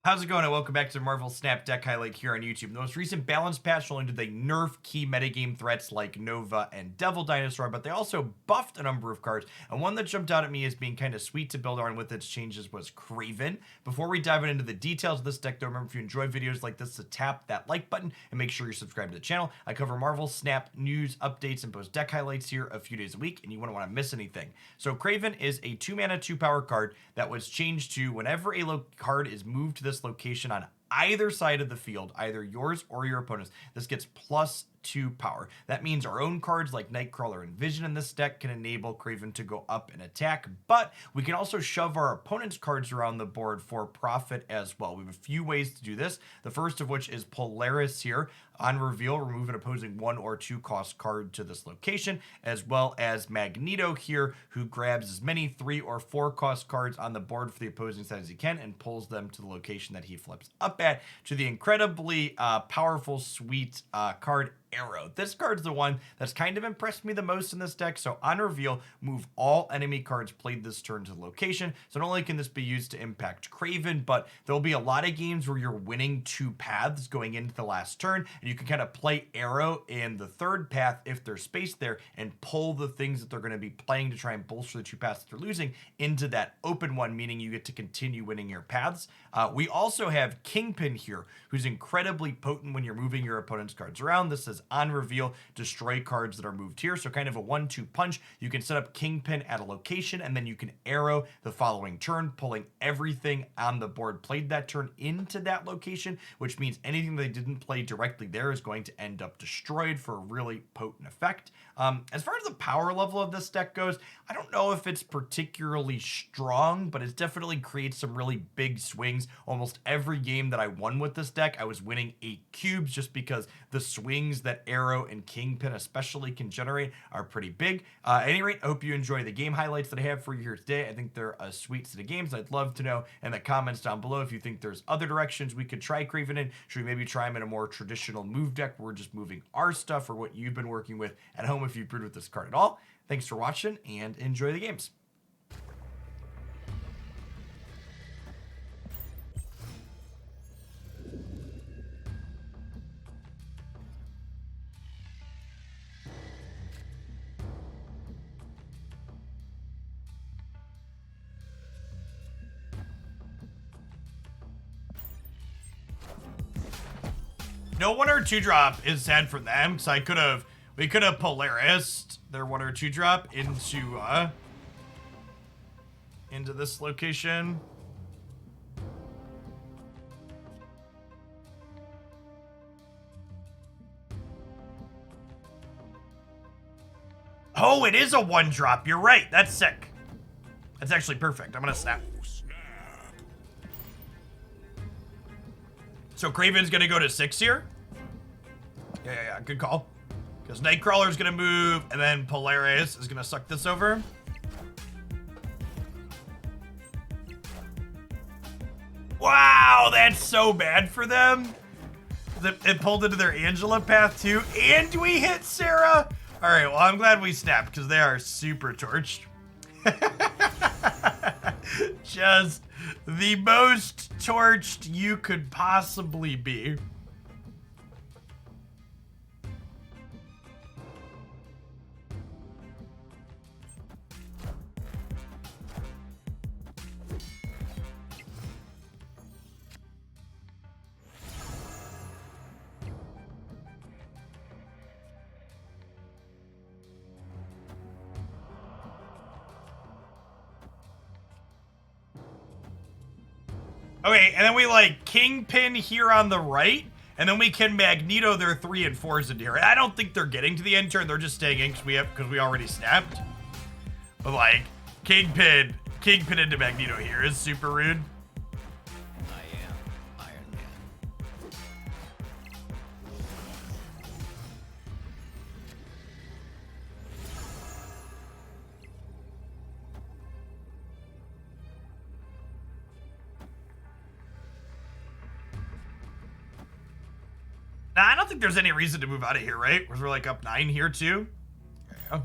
How's it going? And welcome back to Marvel Snap Deck Highlight here on YouTube. The most recent balance patch not only did they nerf key metagame threats like Nova and Devil Dinosaur, but they also buffed a number of cards. And one that jumped out at me as being kind of sweet to build on with its changes was Kraven. Before we dive into the details of this deck, though, remember if you enjoy videos like this to tap that like button and make sure you're subscribed to the channel. I cover Marvel Snap news, updates, and post deck highlights here a few days a week, and you wouldn't want to miss anything. So Kraven is a 2-mana, 2-power card that was changed to whenever a card is moved to this location on either side of the field, either yours or your opponent's, this gets +2 power. That means our own cards like Nightcrawler and Vision in this deck can enable Kraven to go up and attack, but we can also shove our opponent's cards around the board for profit as well. We have a few ways to do this, the first of which is Polaris here. On reveal, remove an opposing 1 or 2 cost card to this location, as well as Magneto here, who grabs as many 3 or 4 cost cards on the board for the opposing side as he can and pulls them to the location that he flips up at, to the incredibly powerful, sweet card Arrow. This card's the one that's kind of impressed me the most in this deck. So on reveal, move all enemy cards played this turn to the location. So not only can this be used to impact Kraven, but there'll be a lot of games where you're winning 2 paths going into the last turn, and you can kind of play Arrow in the 3rd path if there's space there and pull the things that they're going to be playing to try and bolster the 2 paths that they're losing into that open one, meaning you get to continue winning your paths. We also have Kingpin here, who's incredibly potent when you're moving your opponent's cards around. This is on reveal, destroy cards that are moved here. So kind of a 1-2 punch. You can set up Kingpin at a location, and then you can Arrow the following turn, pulling everything on the board played that turn into that location, which means anything they didn't play directly there is going to end up destroyed for a really potent effect. As far as the power level of this deck goes, I don't know if it's particularly strong, but it definitely creates some really big swings. Almost every game that I won with this deck, I was winning 8 cubes just because the swings that Arrow and Kingpin especially can generate are pretty big. At any rate, I hope you enjoy the game highlights that I have for you here today. I think they're a sweet set of games. I'd love to know in the comments down below if you think there's other directions we could try Kraven in. Should we maybe try him in a more traditional move deck where we're just moving our stuff, or what you've been working with at home if you've brewed with this card at all? Thanks for watching and enjoy the games. No 1 or 2 drop is sad for them, because we could have Polarised their 1 or 2 drop into this location. Oh, it is a 1 drop. You're right. That's sick. That's actually perfect. I'm gonna snap. So Kraven's gonna go to 6 here. Yeah, good call. Because Nightcrawler's gonna move, and then Polaris is gonna suck this over. Wow, that's so bad for them. It pulled into their Angela path too, and we hit Sarah. All right, well, I'm glad we snapped because they are super torched. Just the most torched you could possibly be. Okay, and then we like Kingpin here on the right, and then we can Magneto their 3 and 4s into here. And I don't think they're getting to the end turn; they're just staying in because we already snapped. But like Kingpin into Magneto here is super rude. Nah, I don't think there's any reason to move out of here, right? We're like up 9 here too. There you go.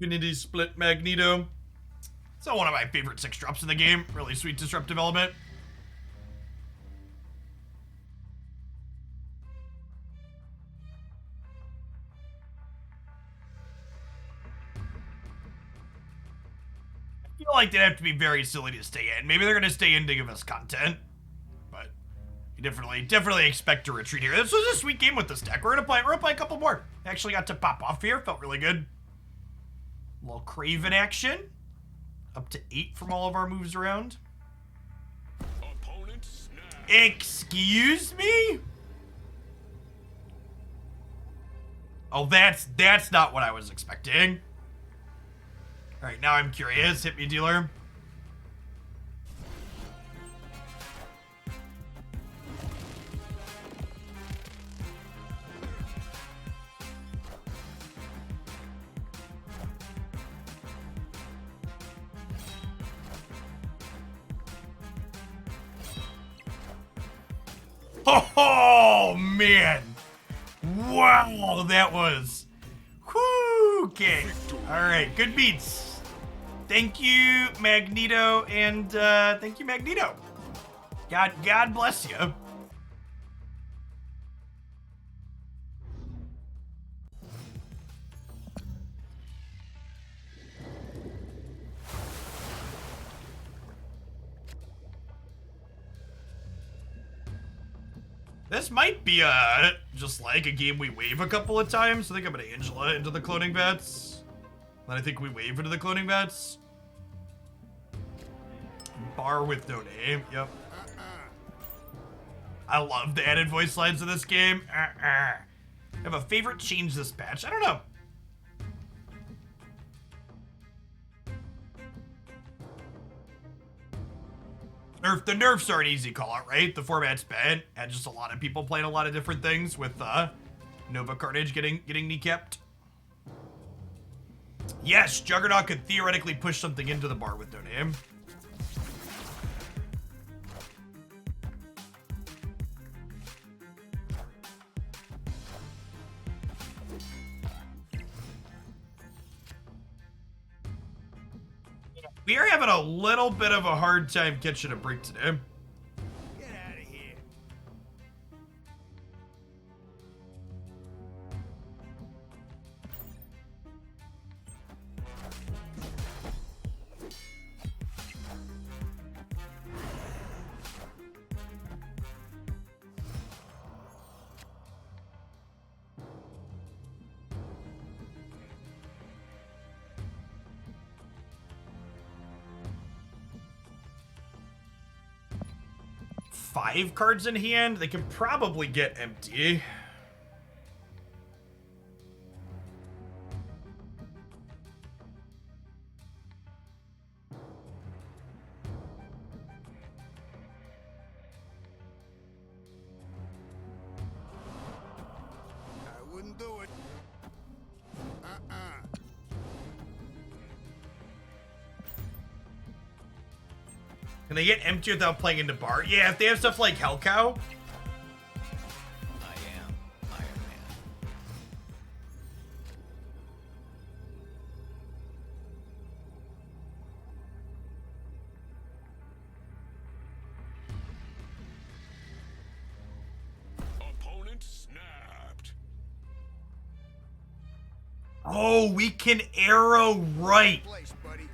Infinity Split Magneto. It's one of my favorite 6-drops in the game. Really sweet disruptive element. I feel like they'd have to be very silly to stay in. Maybe they're going to stay in to give us content. But you definitely expect to retreat here. This was a sweet game with this deck. We're gonna play a couple more. Actually got to pop off here. Felt really good. A little Kraven action. Up to 8 from all of our moves around. Excuse me? Oh, that's not what I was expecting. All right, now I'm curious. Hit me, dealer. Oh, man. Wow, that was... Whew, okay. All right, good beats. Thank you, Magneto, and thank you, Magneto. God bless you. This might be just like a game we wave a couple of times. I think I'm gonna Angela into the cloning vets. Then I think we wave into the cloning vets. Bar with no name, yep. I love the added voice lines in this game. I have a favorite change this patch. I don't know. The nerfs are an easy call out, right? The format's bad. And just a lot of people playing a lot of different things with Nova Carnage getting kneecapped. Yes, Juggernaut could theoretically push something into the bar with no name. We are having a little bit of a hard time catching a break today. Get out of here. Five cards in hand, they can probably get empty. I wouldn't do it. Can they get empty without playing into bar? Yeah, if they have stuff like Hell Cow. I am Iron Man. Opponent snapped. Oh, we can arrow right. Place, buddy.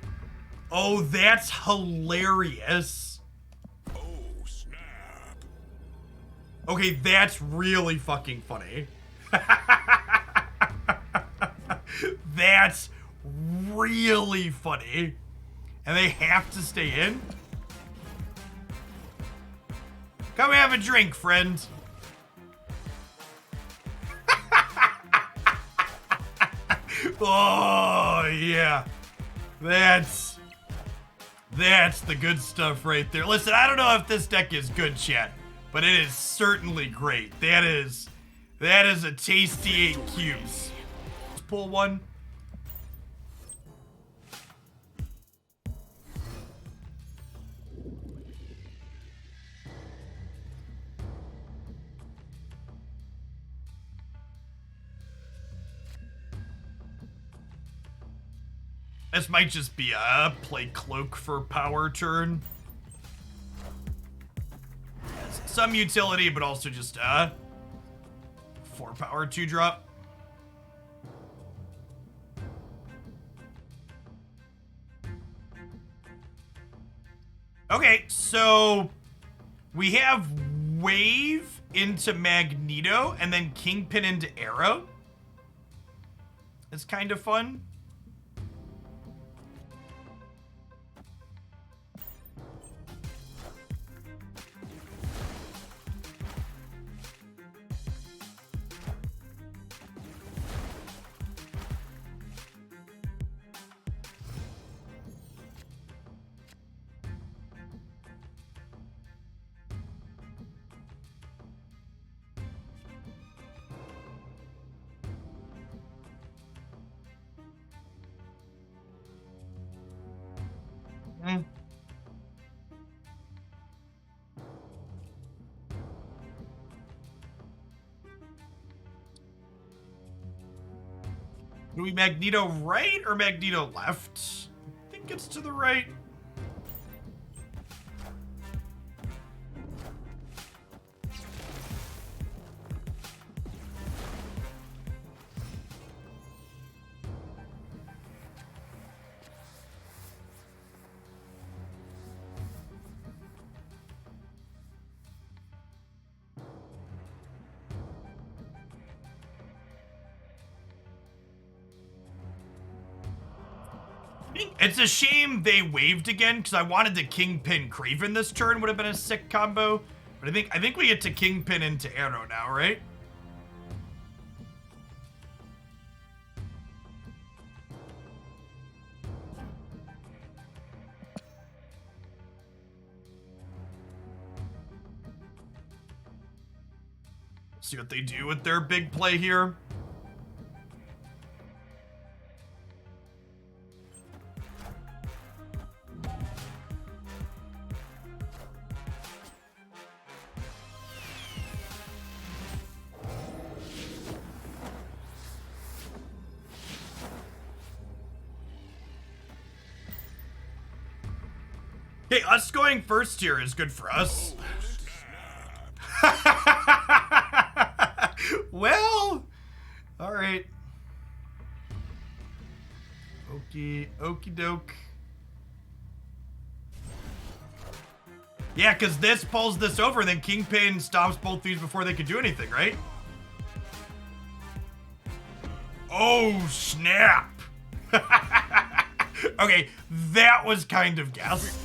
Oh, that's hilarious. Oh, snap. Okay, that's really fucking funny. That's really funny. And they have to stay in? Come have a drink, friend. Oh, yeah. That's the good stuff right there. Listen, I don't know if this deck is good, chat, but it is certainly great. That is a tasty 8 cubes. Let's pull one. This might just be a play cloak for power turn. Has some utility, but also just 4 power 2-drop. Okay, so we have Wave into Magneto and then Kingpin into Arrow. It's kind of fun. Mm. Do we Magneto right or Magneto left? I think it's to the right. It's a shame they waved again because I wanted to Kingpin Kraven this turn, would have been a sick combo. But I think we get to Kingpin into Arrow now, right? See what they do with their big play here. Okay, us going first here is good for us. Well, all right. Okie doke. Yeah, because this pulls this over, then Kingpin stomps both these before they could do anything, right? Oh, snap. Okay, that was kind of guess.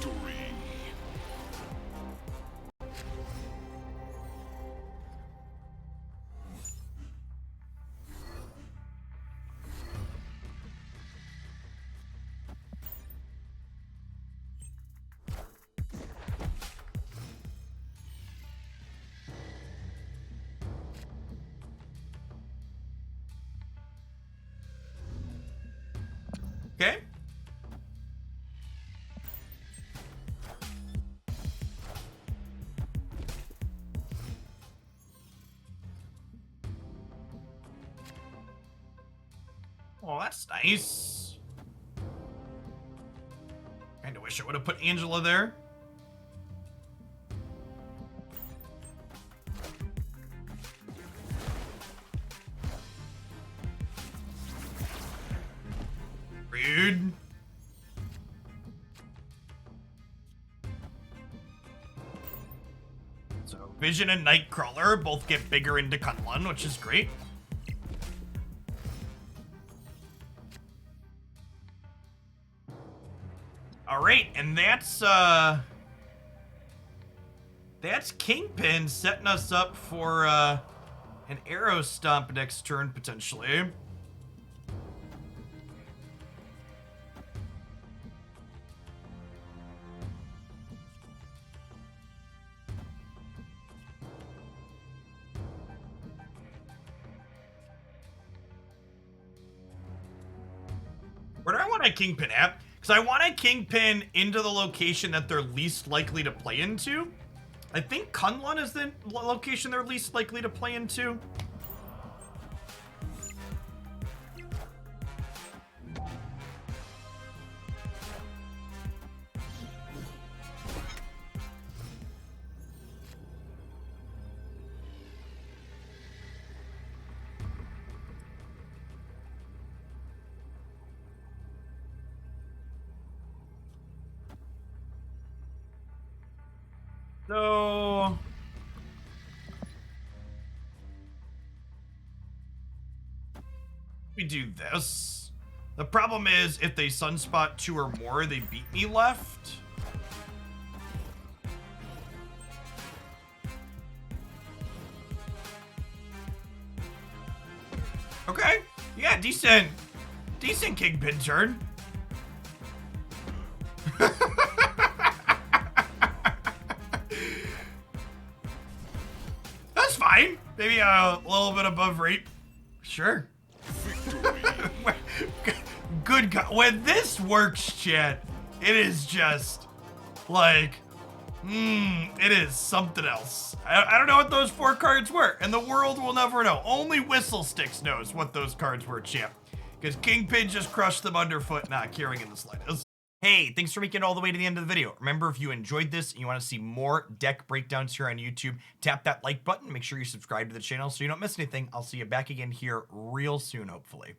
Okay. Oh, that's nice. Kinda wish I would have put Angela there. Rude. So Vision and Nightcrawler both get bigger into Kunlun, which is great. All right, and that's Kingpin setting us up for an Arrow Stomp next turn potentially. Where do I want a Kingpin at? Because I want a Kingpin into the location that they're least likely to play into. I think Kunlun is the location they're least likely to play into. So we do this. The problem is if they sunspot 2 or more, they beat me left. Okay. Yeah, decent Kingpin turn. That's fine. Maybe a little bit above rate. Sure. Good God. When this works, chat, it is just like, it is something else. I don't know what those 4 cards were, and the world will never know. Only Whistle Sticks knows what those cards were, champ. Because Kingpin just crushed them underfoot, not caring in the slightest. Hey, thanks for making it all the way to the end of the video. Remember, if you enjoyed this and you want to see more deck breakdowns here on YouTube, tap that like button. Make sure you subscribe to the channel so you don't miss anything. I'll see you back again here real soon, hopefully.